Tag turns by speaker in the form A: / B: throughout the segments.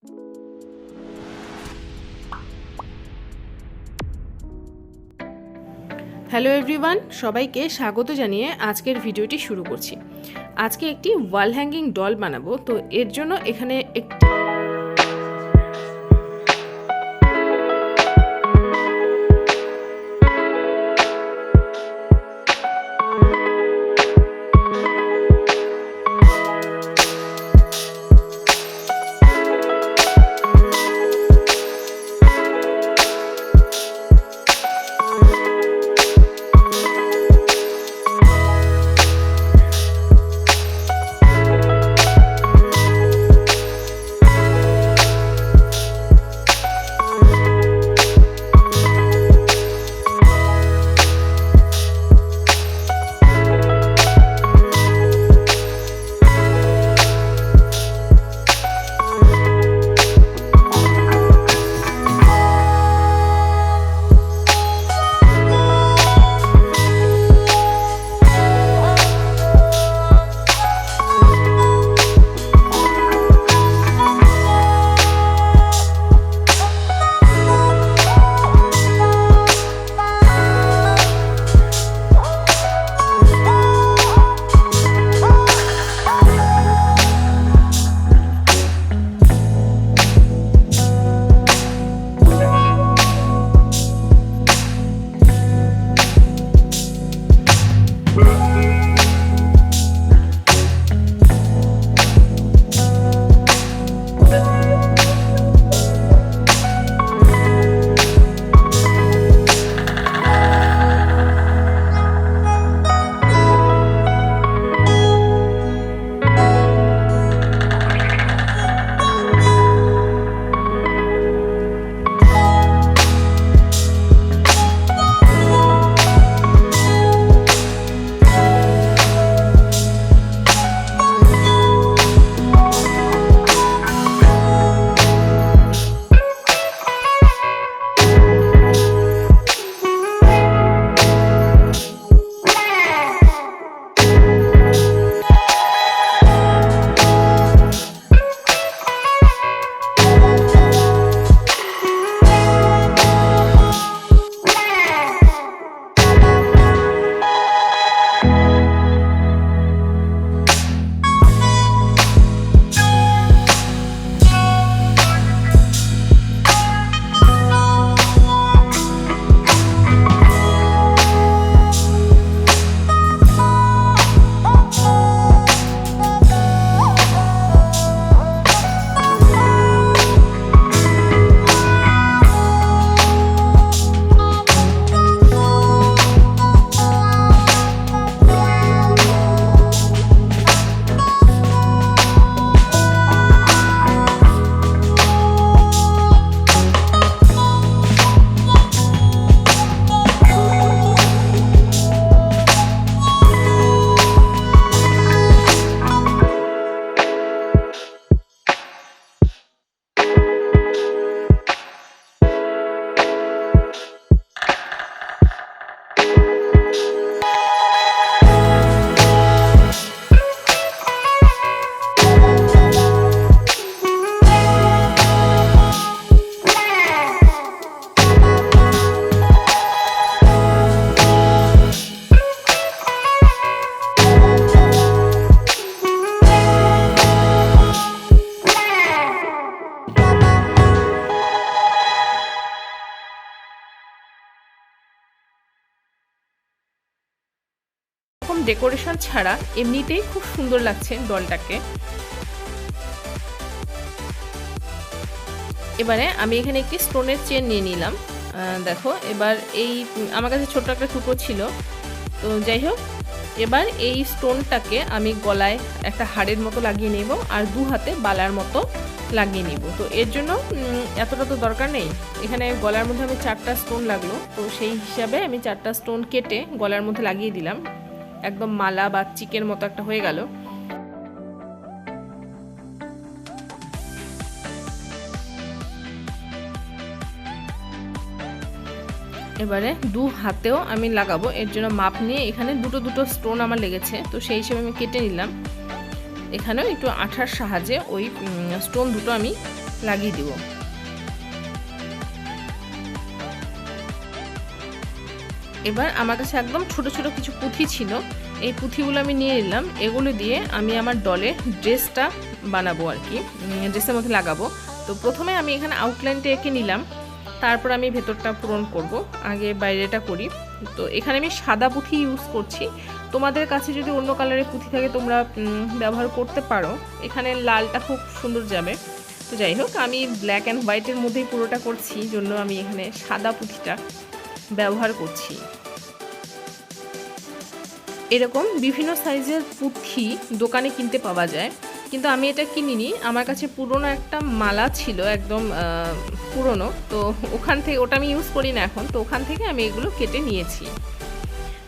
A: Hello everyone, সবাইকে স্বাগত জানিয়ে আজকের ভিডিওটি শুরু করছি। আজকে একটি ওয়াল হ্যাঙ্গিং ডল বানাবো। তো এর জন্য এখানে ডেকোরেশন ছাড়া এমনিতেই খুব সুন্দর লাগছে ডলটাকে। এবারে আমি এখানে একটি স্টোনের চেন নিয়ে নিলাম। দেখো, এবার এই আমার কাছে ছোট্ট একটা টুকরো ছিল, তো যাই হোক, এবার এই স্টোনটাকে আমি গলায় একটা হাড়ের মতো লাগিয়ে নেব আর দু হাতে বালার মতো লাগিয়ে নিব। তো এর জন্য এতটা তো দরকার নেই, এখানে গলার মধ্যে আমি 4টা স্টোন লাগলো, তো সেই হিসাবে আমি 4টা স্টোন কেটে গলার মধ্যে লাগিয়ে দিলাম। একদম মালা বা চিকের মতো একটা হয়ে গেল। এবারে দু হাতেও আমি লাগাবো, এর জন্য মাপ নিয়ে এখানে দুটো দুটো স্টোন আমার লেগেছে, তো সেই হিসেবে আমি কেটে নিলাম। এখানেও একটু আঠার সাহায্যে ওই স্টোন দুটো আমি লাগিয়ে দেব। এবার আমার কাছে একদম ছোট ছোট কিছু পুঁথি ছিল, এই পুঁথিগুলো আমি নিয়ে নিলাম। এগুলো দিয়ে আমি আমার ডলে ড্রেসটা বানাবো আর কি, ড্রেসের মধ্যে লাগাবো। তো প্রথমে আমি এখানে আউটলাইনটা এঁকে নিলাম, তারপর আমি ভেতরটা পূরণ করব। আগে বাইরেটা করি। তো এখানে আমি সাদা পুঁথি ইউজ করছি, তোমাদের কাছে যদি অন্য কালারের পুঁথি থাকে তোমরা ব্যবহার করতে পারো। এখানে লালটা খুব সুন্দর যাবে। তো যাই হোক, আমি ব্ল্যাক অ্যান্ড হোয়াইটের মধ্যেই পুরোটা করছি, জন্য আমি এখানে সাদা পুঁথিটা ব্যবহার করছি। এরকম বিভিন্ন সাইজের পুঁথি দোকানে কিনতে পাওয়া যায়, কিন্তু আমি এটা কিনিনি। আমার কাছে পুরনো একটা মালা ছিল, একদম পুরনো, তো ওখান থেকে, ওটা আমি ইউজ করি না এখন, তো ওখান থেকে আমি এগুলো কেটে নিয়েছি।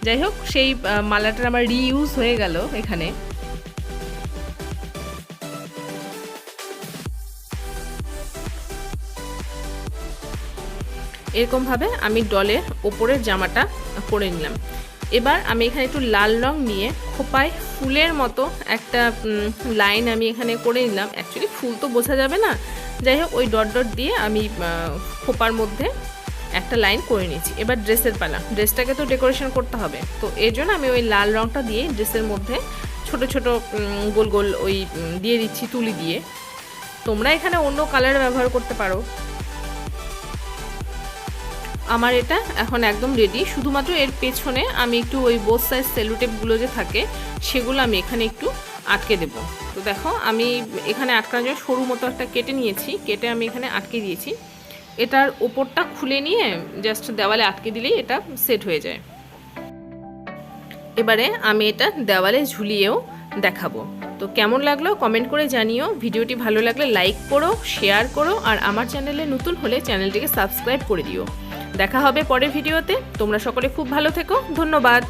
A: যাই হোক, সেই মালাটার আমার রিইউজ হয়ে গেল এখানে। এরকমভাবে আমি ডলের ওপরের জামাটা করে নিলাম। এবার আমি এখানে একটু লাল রং নিয়ে খোপায় ফুলের মতো একটা লাইন আমি এখানে করে নিলাম। অ্যাকচুয়ালি ফুল তো বোঝা যাবে না, যাই হোক ওই ডট ডট দিয়ে আমি খোপার মধ্যে একটা লাইন করে নিয়েছি। এবার ড্রেসের পালা, ড্রেসটাকে তো ডেকোরেশন করতে হবে, তো এর জন্য আমি ওই লাল রংটা দিয়ে ড্রেসের মধ্যে ছোট ছোট গোল গোল ওই দিয়ে দিচ্ছি তুলি দিয়ে। তোমরা এখানে অন্য কালার ব্যবহার করতে পারো। আমার এটা এখন একদম রেডি। শুধুমাত্র এর পেছনে আমি একটু ওই বোথ সাইড সেলোটেপগুলো যে থাকে সেগুলো আমি এখানে একটু আটকে দেব। তো দেখো, আমি এখানে আটকানোর জন্য সরু মতো একটা কেটে নিয়েছি, কেটে আমি এখানে আটকে দিয়েছি। এটার ওপরটা খুলে নিয়ে জাস্ট দেওয়ালে আটকে দিলেই এটা সেট হয়ে যায়। এবারে আমি এটা দেওয়ালে ঝুলিয়েও দেখাবো। তো কেমন লাগলো কমেন্ট করে জানিও। ভিডিওটি ভালো লাগলে লাইক করো, শেয়ার করো, আর আমার চ্যানেলে নতুন হলে চ্যানেলটিকে সাবস্ক্রাইব করে দিও। দেখা হবে পরের ভিডিওতে। তোমরা সকলে খুব ভালো থেকো। ধন্যবাদ।